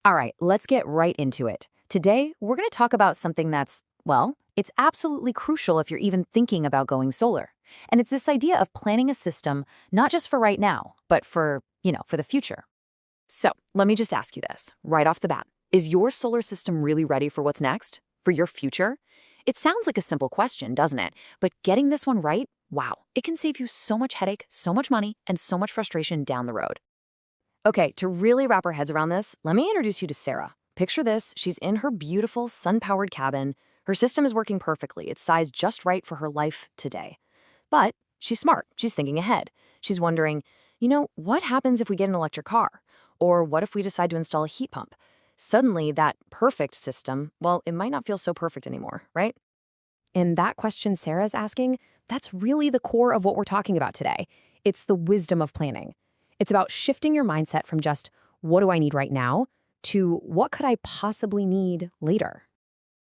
All right, let's get right into it. Today, we're going to talk about something that's, well, it's absolutely crucial if you're even thinking about going solar. And it's this idea of planning a system, not just for right now, but for the future. So, let me just ask you this right off the bat. Is your solar system really ready for what's next? For your future? It sounds like a simple question, doesn't it? But getting this one right, wow, it can save you so much headache, so much money, and so much frustration down the road. Okay, to really wrap our heads around this, let me introduce you to Sarah. Picture this, she's in her beautiful sun-powered cabin. Her system is working perfectly. It's sized just right for her life today. But she's smart. She's thinking ahead. She's wondering, what happens if we get an electric car? Or what if we decide to install a heat pump? Suddenly, that perfect system, well, it might not feel so perfect anymore, right? And that question Sarah's asking, that's really the core of what we're talking about today. It's the wisdom of planning. It's about shifting your mindset from just, what do I need right now, to what could I possibly need later?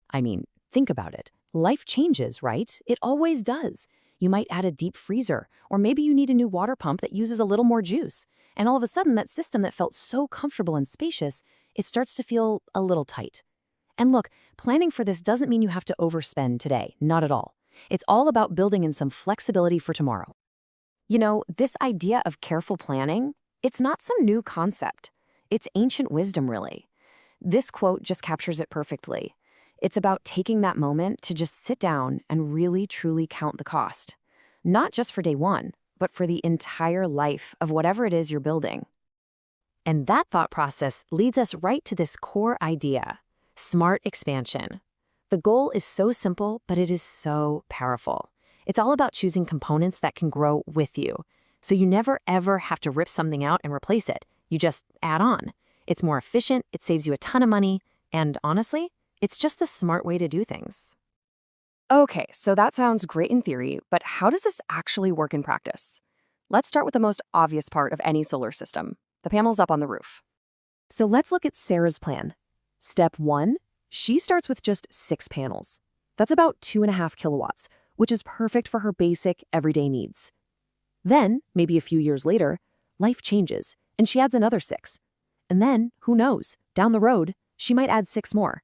I mean, think about it. Life changes, right? It always does. You might add a deep freezer, or maybe you need a new water pump that uses a little more juice. And all of a sudden, that system that felt so comfortable and spacious, it starts to feel a little tight. And look, planning for this doesn't mean you have to overspend today, not at all. It's all about building in some flexibility for tomorrow. This idea of careful planning, it's not some new concept. It's ancient wisdom, really. This quote just captures it perfectly. It's about taking that moment to just sit down and really, truly count the cost. Not just for day one, but for the entire life of whatever it is you're building. And that thought process leads us right to this core idea: smart expansion. The goal is so simple, but it is so powerful. It's all about choosing components that can grow with you. So you never, ever have to rip something out and replace it. You just add on. It's more efficient, it saves you a ton of money, and honestly, it's just the smart way to do things. Okay, so that sounds great in theory, but how does this actually work in practice? Let's start with the most obvious part of any solar system, the panels up on the roof. So let's look at Sarah's plan. Step 1, she starts with just 6 panels. That's about 2.5 kilowatts, which is perfect for her basic, everyday needs. Then, maybe a few years later, life changes, and she adds another 6. And then, who knows, down the road, she might add 6 more.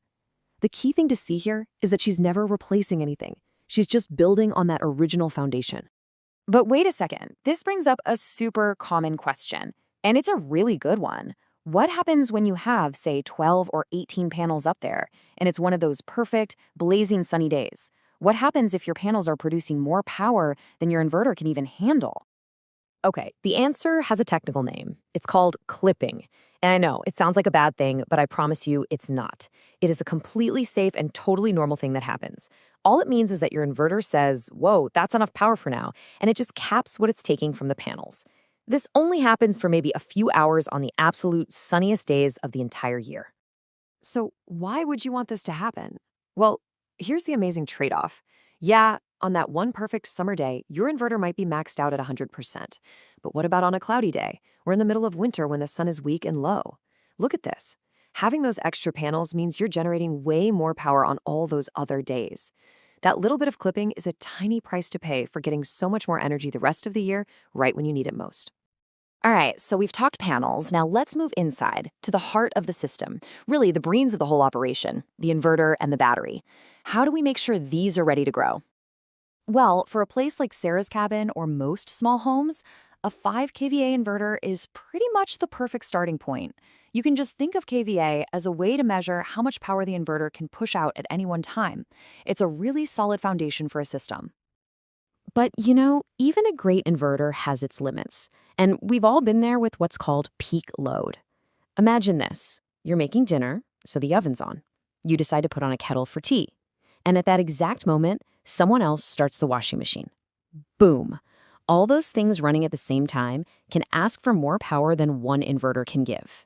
The key thing to see here is that she's never replacing anything. She's just building on that original foundation. But wait a second, this brings up a super common question, and it's a really good one. What happens when you have, say, 12 or 18 panels up there, and it's one of those perfect, blazing sunny days? What happens if your panels are producing more power than your inverter can even handle? Okay, the answer has a technical name. It's called clipping. And I know, it sounds like a bad thing, but I promise you it's not. It is a completely safe and totally normal thing that happens. All it means is that your inverter says, whoa, that's enough power for now, and it just caps what it's taking from the panels. This only happens for maybe a few hours on the absolute sunniest days of the entire year. So why would you want this to happen? Well, here's the amazing trade-off. Yeah, on that one perfect summer day, your inverter might be maxed out at 100%. But what about on a cloudy day, or in the middle of winter when the sun is weak and low? Look at this. Having those extra panels means you're generating way more power on all those other days. That little bit of clipping is a tiny price to pay for getting so much more energy the rest of the year, right when you need it most. All right, so we've talked panels. Now let's move inside to the heart of the system, really the brains of the whole operation, the inverter and the battery. How do we make sure these are ready to grow? Well, for a place like Sarah's cabin or most small homes, a 5 kVA inverter is pretty much the perfect starting point. You can just think of kVA as a way to measure how much power the inverter can push out at any one time. It's a really solid foundation for a system. But even a great inverter has its limits. And we've all been there with what's called peak load. Imagine this. You're making dinner, so the oven's on. You decide to put on a kettle for tea. And at that exact moment, someone else starts the washing machine. Boom. All those things running at the same time can ask for more power than one inverter can give.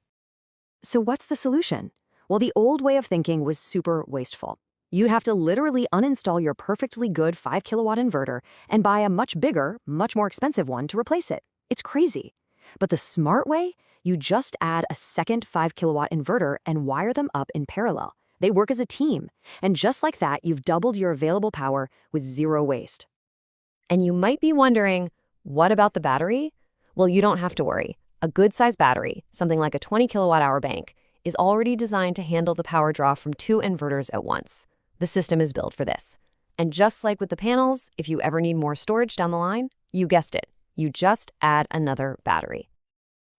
So what's the solution? Well, the old way of thinking was super wasteful. You'd have to literally uninstall your perfectly good 5 kilowatt inverter and buy a much bigger, much more expensive one to replace it. It's crazy. But the smart way, you just add a second 5 kilowatt inverter and wire them up in parallel. They work as a team. And just like that, you've doubled your available power with zero waste. And you might be wondering, what about the battery? Well, you don't have to worry. A good-sized battery, something like a 20 kilowatt hour bank, is already designed to handle the power draw from 2 inverters at once. The system is built for this. And just like with the panels, if you ever need more storage down the line, you guessed it, you just add another battery.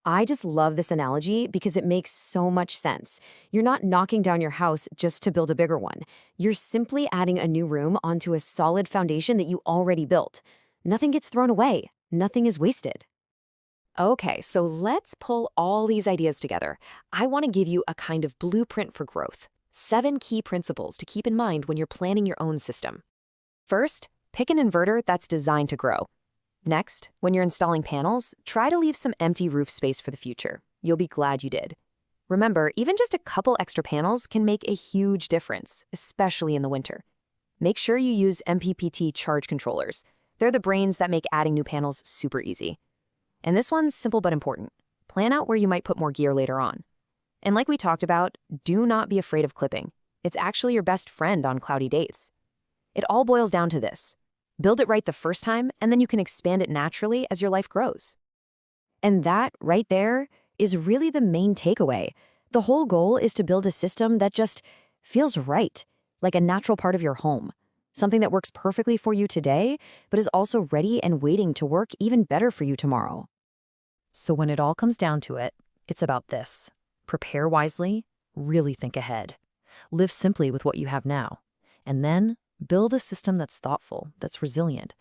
I just love this analogy because it makes so much sense. You're not knocking down your house just to build a bigger one. You're simply adding a new room onto a solid foundation that you already built. Nothing gets thrown away. Nothing is wasted. Okay, so let's pull all these ideas together. I want to give you a kind of blueprint for growth. 7 key principles to keep in mind when you're planning your own system. First, pick an inverter that's designed to grow. Next, when you're installing panels, try to leave some empty roof space for the future. You'll be glad you did. Remember, even just a couple extra panels can make a huge difference, especially in the winter. Make sure you use MPPT charge controllers. They're the brains that make adding new panels super easy. And this one's simple but important. Plan out where you might put more gear later on. And like we talked about, do not be afraid of clipping. It's actually your best friend on cloudy days. It all boils down to this. Build it right the first time, and then you can expand it naturally as your life grows. And that, right there, is really the main takeaway. The whole goal is to build a system that just feels right, like a natural part of your home. Something that works perfectly for you today, but is also ready and waiting to work even better for you tomorrow. So when it all comes down to it, it's about this. Prepare wisely, really think ahead. Live simply with what you have now. And then build a system that's thoughtful, that's resilient,